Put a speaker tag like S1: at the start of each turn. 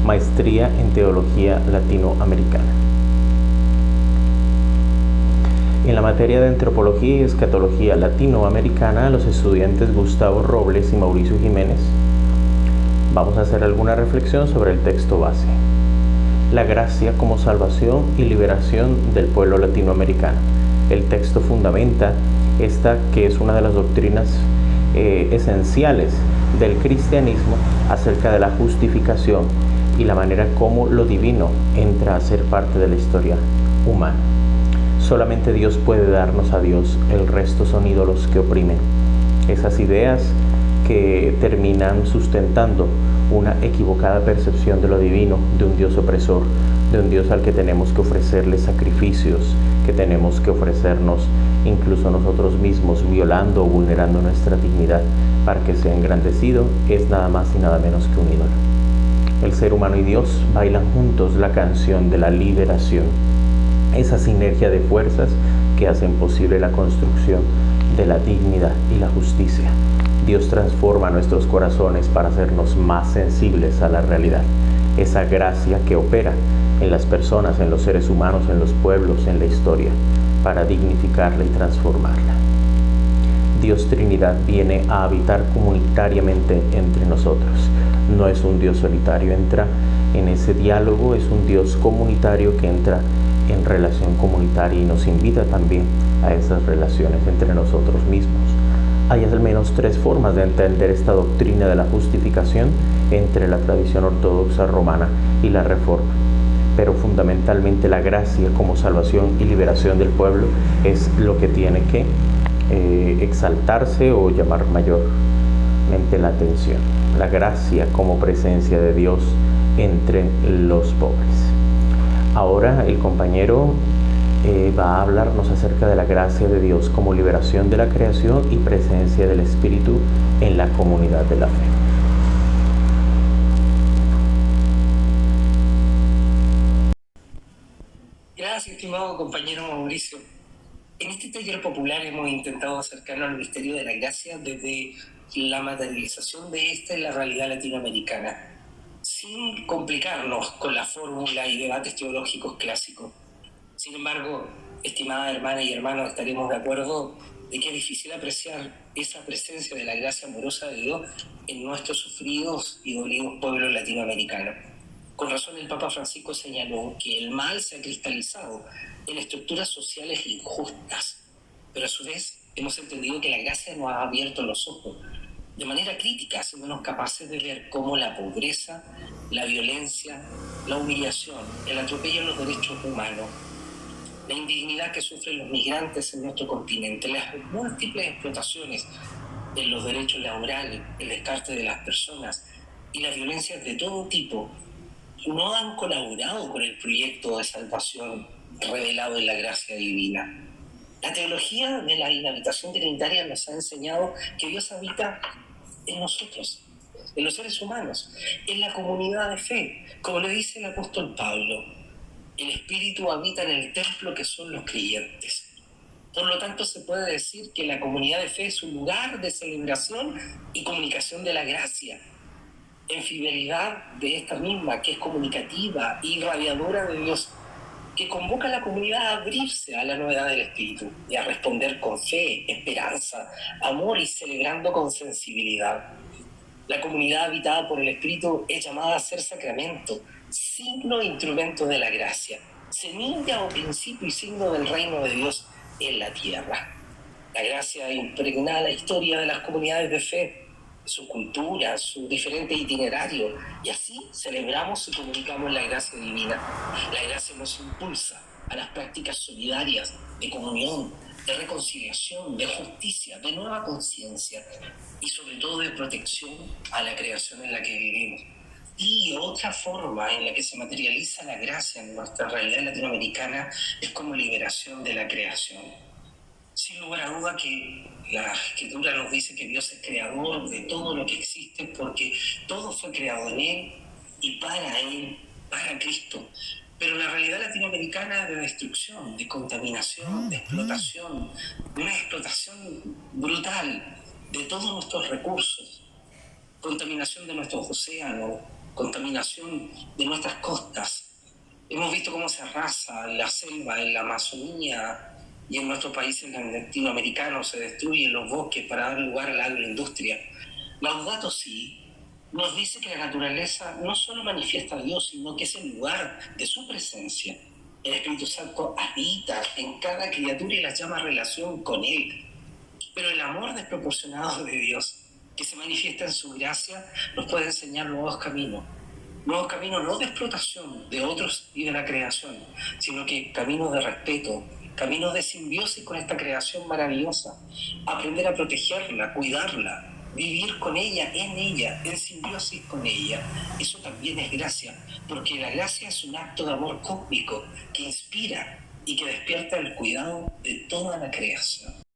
S1: Maestría en Teología Latinoamericana. En la materia de Antropología y Escatología Latinoamericana, los estudiantes Gustavo Robles y Mauricio Jiménez vamos a hacer alguna reflexión sobre el texto base. La gracia como salvación y liberación del pueblo latinoamericano. El texto fundamenta esta que es una de las doctrinas esenciales del cristianismo acerca de la justificación y la manera como lo divino entra a ser parte de la historia humana. Solamente Dios puede darnos a Dios, el resto son ídolos que oprimen. Esas ideas que terminan sustentando una equivocada percepción de lo divino, de un Dios opresor, de un Dios al que tenemos que ofrecerle sacrificios, que tenemos que ofrecernos incluso nosotros mismos, violando o vulnerando nuestra dignidad para que sea engrandecido, es nada más y nada menos que un ídolo. El ser humano y Dios bailan juntos la canción de la liberación, esa sinergia de fuerzas que hacen posible la construcción de la dignidad y la justicia. Dios transforma nuestros corazones para hacernos más sensibles a la realidad. Esa gracia que opera en las personas, en los seres humanos, en los pueblos, en la historia, para dignificarla y transformarla. Dios Trinidad viene a habitar comunitariamente entre nosotros. No es un Dios solitario, entra en ese diálogo, es un Dios comunitario que entra en relación comunitaria y nos invita también a esas relaciones entre nosotros mismos. Hay al menos tres formas de entender esta doctrina de la justificación entre la tradición ortodoxa romana y la Reforma, pero fundamentalmente la gracia como salvación y liberación del pueblo es lo que tiene que exaltarse o llamar mayormente la atención. La gracia como presencia de Dios entre los pobres. Ahora el compañero va a hablarnos acerca de la gracia de Dios como liberación de la creación y presencia del Espíritu en la comunidad de la fe.
S2: Gracias, estimado compañero Mauricio. En este taller popular hemos intentado acercarnos al misterio de la gracia desde la materialización de esta en la realidad latinoamericana, sin complicarnos con la fórmula y debates teológicos clásicos. Sin embargo, estimada hermana y hermanos, estaremos de acuerdo de que es difícil apreciar esa presencia de la gracia amorosa de Dios en nuestros sufridos y dolidos pueblos latinoamericanos. Con razón el Papa Francisco señaló que el mal se ha cristalizado en estructuras sociales injustas, pero a su vez hemos entendido que la gracia nos ha abierto los ojos de manera crítica, haciéndonos capaces de ver cómo la pobreza, la violencia, la humillación, el atropello a los derechos humanos, la indignidad que sufren los migrantes en nuestro continente, las múltiples explotaciones en los derechos laborales, el descarte de las personas y las violencias de todo tipo no han colaborado con el proyecto de salvación revelado en la gracia divina. La teología de la inhabitación trinitaria nos ha enseñado que Dios habita en nosotros, en los seres humanos, en la comunidad de fe, como lo dice el apóstol Pablo. El Espíritu habita en el templo que son los creyentes. Por lo tanto, se puede decir que la comunidad de fe es un lugar de celebración y comunicación de la gracia, en fidelidad de esta misma, que es comunicativa y radiadora de Dios, que convoca a la comunidad a abrirse a la novedad del Espíritu y a responder con fe, esperanza, amor y celebrando con sensibilidad. La comunidad habitada por el Espíritu es llamada a ser sacramento, signo e instrumento de la gracia, semilla o principio y signo del reino de Dios en la tierra. La gracia impregna la historia de las comunidades de fe, su cultura, su diferente itinerario, y así celebramos y comunicamos la gracia divina. La gracia nos impulsa a las prácticas solidarias de comunión, de reconciliación, de justicia, de nueva conciencia y sobre todo de protección a la creación en la que vivimos. Y otra forma en la que se materializa la gracia en nuestra realidad latinoamericana es como liberación de la creación. Sin lugar a duda que la Escritura nos dice que Dios es creador de todo lo que existe porque todo fue creado en Él y para Cristo. Pero la realidad latinoamericana es de destrucción, de contaminación, de explotación, de una explotación brutal de todos nuestros recursos, contaminación de nuestros océanos, contaminación de nuestras costas. Hemos visto cómo se arrasa la selva en la Amazonía y en nuestros países latinoamericanos se destruyen los bosques para dar lugar a la agroindustria. Laudato Si nos dice que la naturaleza no solo manifiesta a Dios, sino que es el lugar de su presencia. El Espíritu Santo habita en cada criatura y las llama a relación con Él. Pero el amor desproporcionado de Dios, que se manifiesta en su gracia, nos puede enseñar nuevos caminos no de explotación de otros y de la creación, sino que caminos de respeto, caminos de simbiosis con esta creación maravillosa, aprender a protegerla, cuidarla, vivir con ella, en simbiosis con ella. Eso también es gracia, porque la gracia es un acto de amor cósmico que inspira y que despierta el cuidado de toda la creación.